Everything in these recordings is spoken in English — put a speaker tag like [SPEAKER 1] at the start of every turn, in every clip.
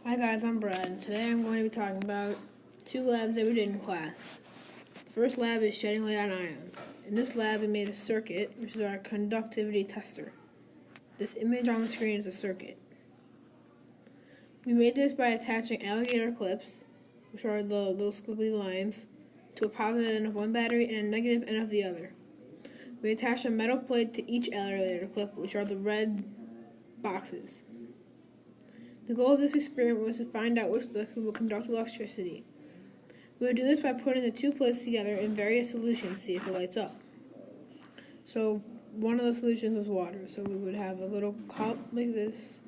[SPEAKER 1] Hi guys, I'm Brad, and today I'm going to be talking about two labs that we did in class. The first lab is shedding light on ions. In this lab we made a circuit, which is our conductivity tester. This image on the screen is a circuit. We made this by attaching alligator clips, which are the little squiggly lines, to a positive end of one battery and a negative end of the other. We attached a metal plate to each alligator clip, which are the red boxes. The goal of this experiment was to find out which liquid will conduct electricity. We would do this by putting the two plates together in various solutions to see if it lights up. So one of the solutions was water. So we would have a little cup like this,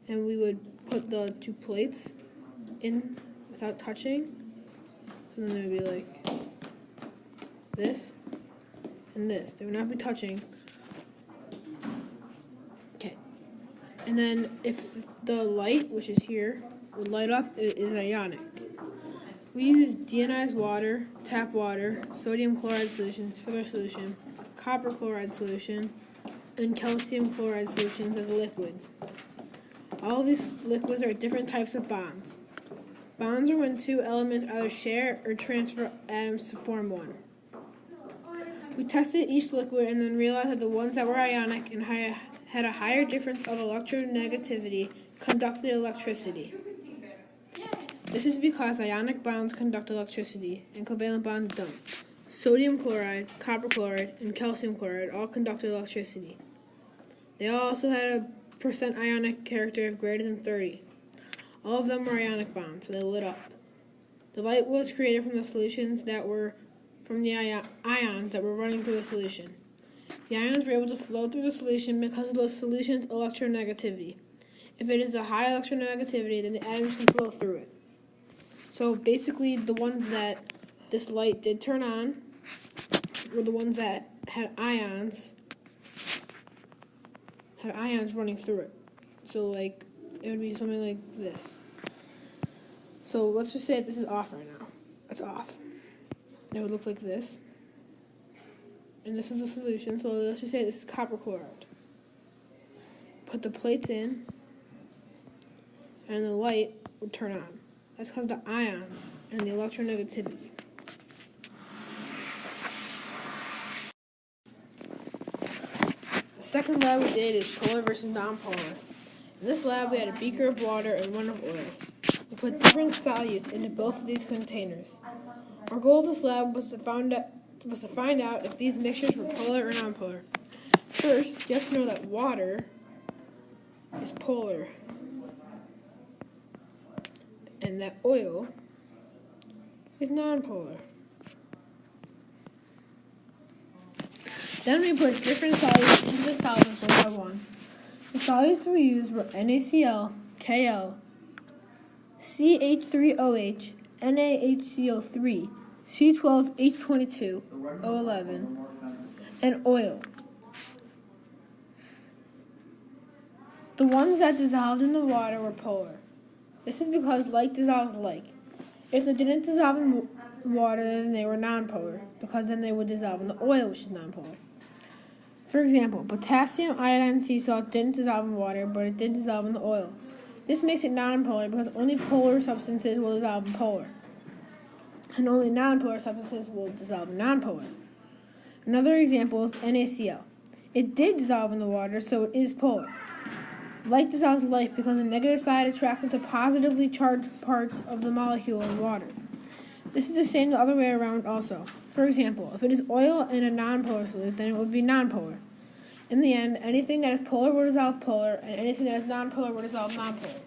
[SPEAKER 1] and we would put the two plates in without touching. And then they would be like this and this. They would not be touching. Okay. And then if the light, which is here, would light up, it is ionic. We use deionized water, tap water, sodium chloride solution, sugar solution, copper chloride solution, and calcium chloride solutions as a liquid. All of these liquids are different types of bonds. Bonds are when two elements either share or transfer atoms to form one. We tested each liquid and then realized that the ones that were ionic and had a higher difference of electronegativity conducted electricity. This is because ionic bonds conduct electricity and covalent bonds don't. Sodium chloride, copper chloride, and calcium chloride all conducted electricity. They all also had a percent ionic character of greater than 30. All of them were ionic bonds, so they lit up. The light was created from the solutions that were from the ions that were running through the solution. The ions were able to flow through the solution because of the solution's electronegativity. If it is a high electronegativity, then the atoms can flow through it. So basically, the ones that this light did turn on were the ones that had ions running through it. So like, it would be something like this. So let's just say this is off right now. It's off. It would look like this. And this is the solution, so let's just say this is copper chloride. Put the plates in, and the light would turn on. That's because of the ions and the electronegativity. The second lab we did is polar versus nonpolar. In this lab, we had a beaker of water and one of oil. We put different solutes into both of these containers. Our goal of this lab was to find out if these mixtures were polar or nonpolar. First, you have to know that water is polar, and that oil is nonpolar. Then we put different solutes into the solvents one by one. The solutes we used were NaCl, Kl, CH3OH, NaHCO3, C12H22, O11, and oil. The ones that dissolved in the water were polar. This is because like dissolves like. If they didn't dissolve in water, then they were nonpolar, because then they would dissolve in the oil, which is nonpolar. For example, potassium iodine sea salt didn't dissolve in water, but it did dissolve in the oil. This makes it nonpolar because only polar substances will dissolve in polar, and only nonpolar substances will dissolve in nonpolar. Another example is NaCl. It did dissolve in the water, so it is polar. Like dissolves like because the negative side attracts into positively charged parts of the molecule in water. This is the same the other way around also. For example, if it is oil in a nonpolar solute, then it would be nonpolar. In the end, anything that is polar will dissolve polar, and anything that is nonpolar will dissolve nonpolar.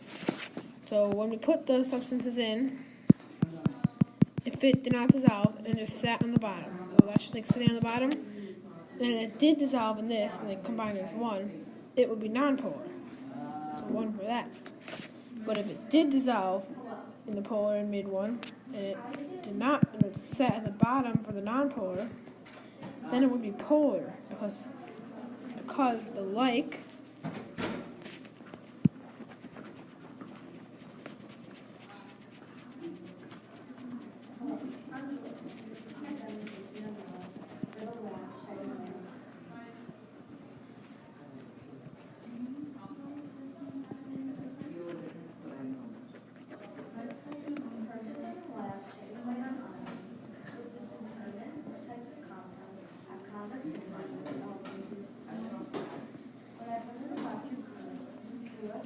[SPEAKER 1] So when we put those substances in, if it did not dissolve and just sat on the bottom, so that's just like sitting on the bottom, and it did dissolve in this and like combined as one, it would be nonpolar. So one for that. But if it did dissolve in the polar and made one, and it did not, and it sat at the bottom for the nonpolar, then it would be polar because the like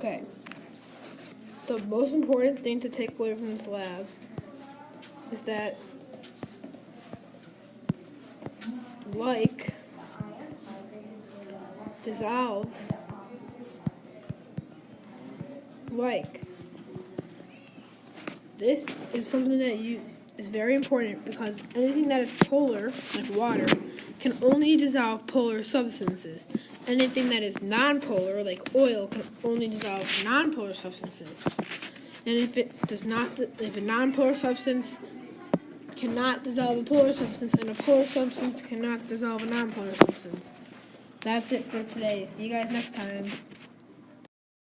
[SPEAKER 1] Okay. The most important thing to take away from this lab is that like dissolves like. This is something that is very important because anything that is polar, like water, can only dissolve polar substances. Anything that is nonpolar, like oil, can only dissolve nonpolar substances. And if a nonpolar substance cannot dissolve a polar substance, and a polar substance cannot dissolve a nonpolar substance. That's it for today. See you guys next time.